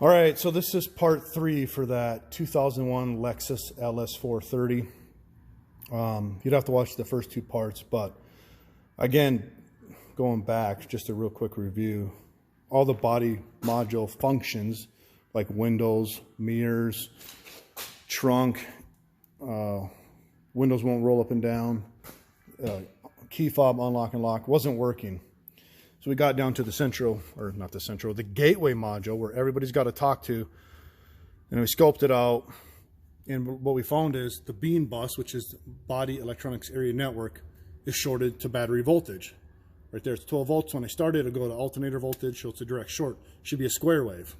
All right, so this is part 3 for that 2001 Lexus LS430. You'd have to watch the first 2 parts, but again, going back, just a real quick review. All the body module functions like windows, mirrors, trunk, windows won't roll up and down, key fob, unlock and lock, wasn't working. So we got down to the central, or not the central, the gateway module where everybody's got to talk to. And we scoped it out. And what we found is the bean bus, which is body electronics area network, is shorted to battery voltage. Right there, it's 12 volts. When I start it, it'll go to alternator voltage, so it's a direct short. Should be a square wave.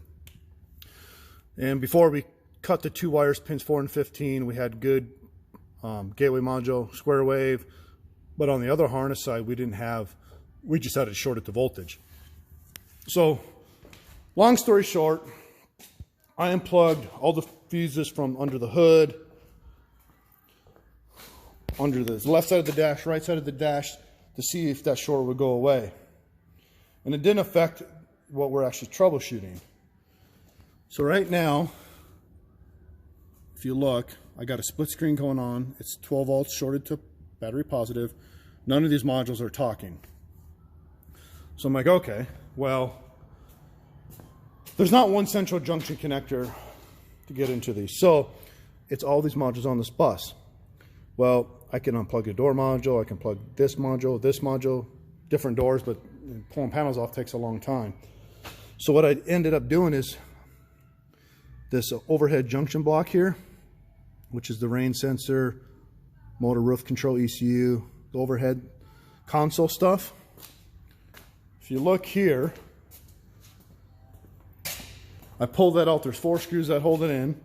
And before we cut the 2 wires, pins 4 and 15, we had good gateway module, square wave. But on the other harness side, we just had it shorted to voltage. So, long story short, I unplugged all the fuses from under the hood, under the left side of the dash, right side of the dash, to see if that short would go away. And it didn't affect what we're actually troubleshooting. So right now, if you look, I got a split screen going on. It's 12 volts shorted to battery positive. None of these modules are talking. So I'm like, okay, well, there's not one central junction connector to get into these. So it's all these modules on this bus. Well, I can unplug a door module, I can plug this module, different doors, but pulling panels off takes a long time. So what I ended up doing is this overhead junction block here, which is the rain sensor, motor roof control ECU, the overhead console stuff. If you look here, I pulled that out. There's 4 screws that hold it in.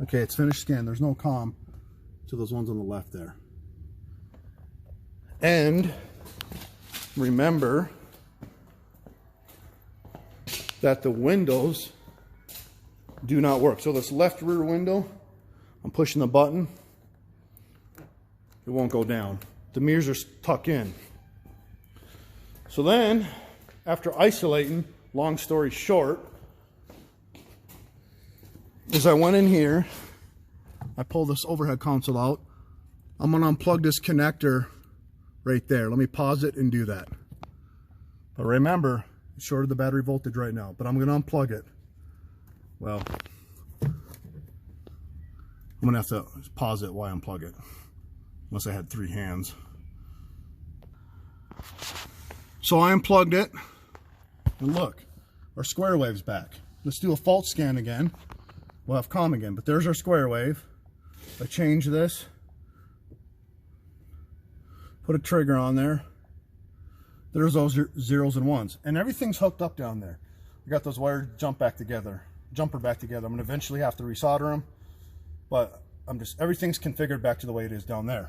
Okay, it's finished scan. There's no comm to those ones on the left there. And remember that the windows do not work. So this left rear window, I'm pushing the button, it won't go down. The mirrors are tucked in. So then, after isolating, long story short, is I went in here, I pulled this overhead console out. I'm gonna unplug this connector right there. Let me pause it and do that. But remember, it's shorted the battery voltage right now, but I'm gonna unplug it. Well, I'm gonna have to pause it while I unplug it. Unless I had 3 hands. So I unplugged it, and look, our square wave's back. Let's do a fault scan again. We'll have comm again, but there's our square wave. I change this, put a trigger on there. There's those zeros and ones, and everything's hooked up down there. We got those wires jumper back together. I'm gonna eventually have to resolder them, but everything's configured back to the way it is down there.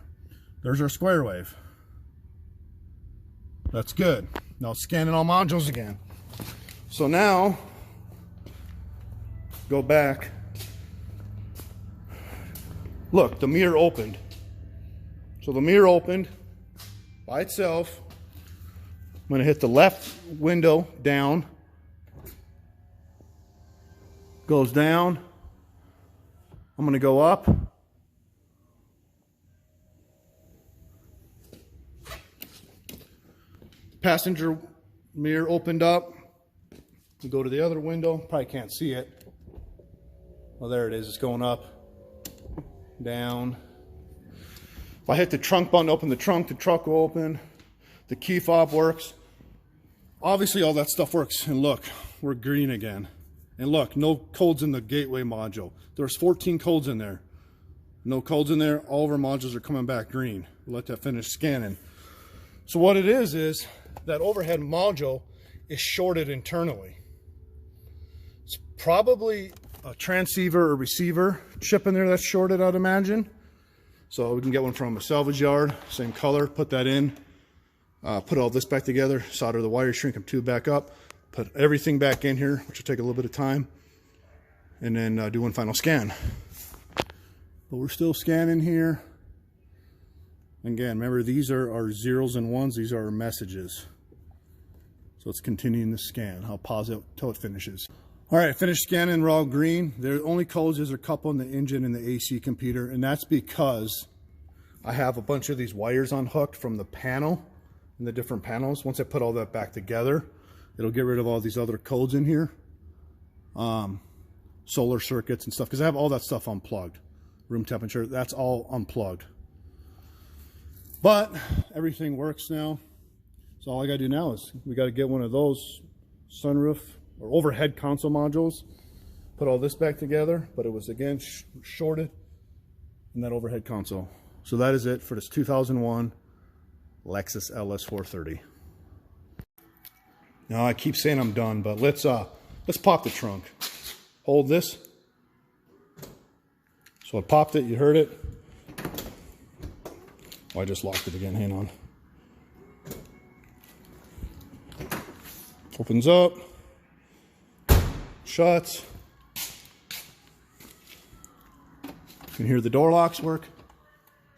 There's our square wave. That's good. Now scanning all modules again. So now, go back. Look, the mirror opened. So the mirror opened by itself. I'm gonna hit the left window down. Goes down. I'm gonna go up. Passenger mirror opened up. We go to the other window. Probably can't see it. Well, there it is. It's going up, down. If I hit the trunk button, open the trunk will open. The key fob works. Obviously, all that stuff works. And look, we're green again. And look, no codes in the gateway module. There's 14 codes in there. No codes in there. All of our modules are coming back green. We'll let that finish scanning. So what it is that overhead module is shorted internally. It's probably a transceiver or receiver chip in there that's shorted, I'd imagine. So we can get one from a salvage yard, same color, put that in, put all this back together, solder the wire, shrink them tube back up, put everything back in here, which will take a little bit of time, and then do one final scan. But we're still scanning here. Again, remember, these are our zeros and ones. These are our messages. So it's continuing the scan. I'll pause it till it finishes. All right, finished scanning, we're all green. The only codes is a couple in the engine and the AC computer, and that's because I have a bunch of these wires unhooked from the panel and the different panels. Once I put all that back together, it'll get rid of all these other codes in here. Solar circuits and stuff, because I have all that stuff unplugged. Room temperature, that's all unplugged. But everything works now. So all I gotta do now is we gotta get one of those sunroof or overhead console modules, put all this back together, but it was again shorted in that overhead console. So that is it for this 2001 Lexus LS430. Now I keep saying I'm done, but let's pop the trunk. Hold this. So I popped it, you heard it. Oh, I just locked it again, hang on. Opens up, shuts. You can hear the door locks work. You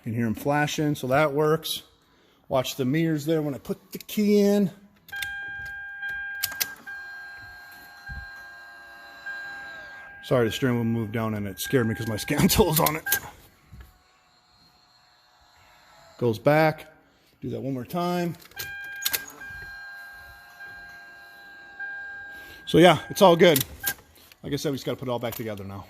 can hear them flashing, so that works. Watch the mirrors there when I put the key in. Sorry, the steering wheel moved down and it scared me because my scan tool's on it. Goes back. Do that one more time. So yeah, it's all good. Like I said, we just got to put it all back together now.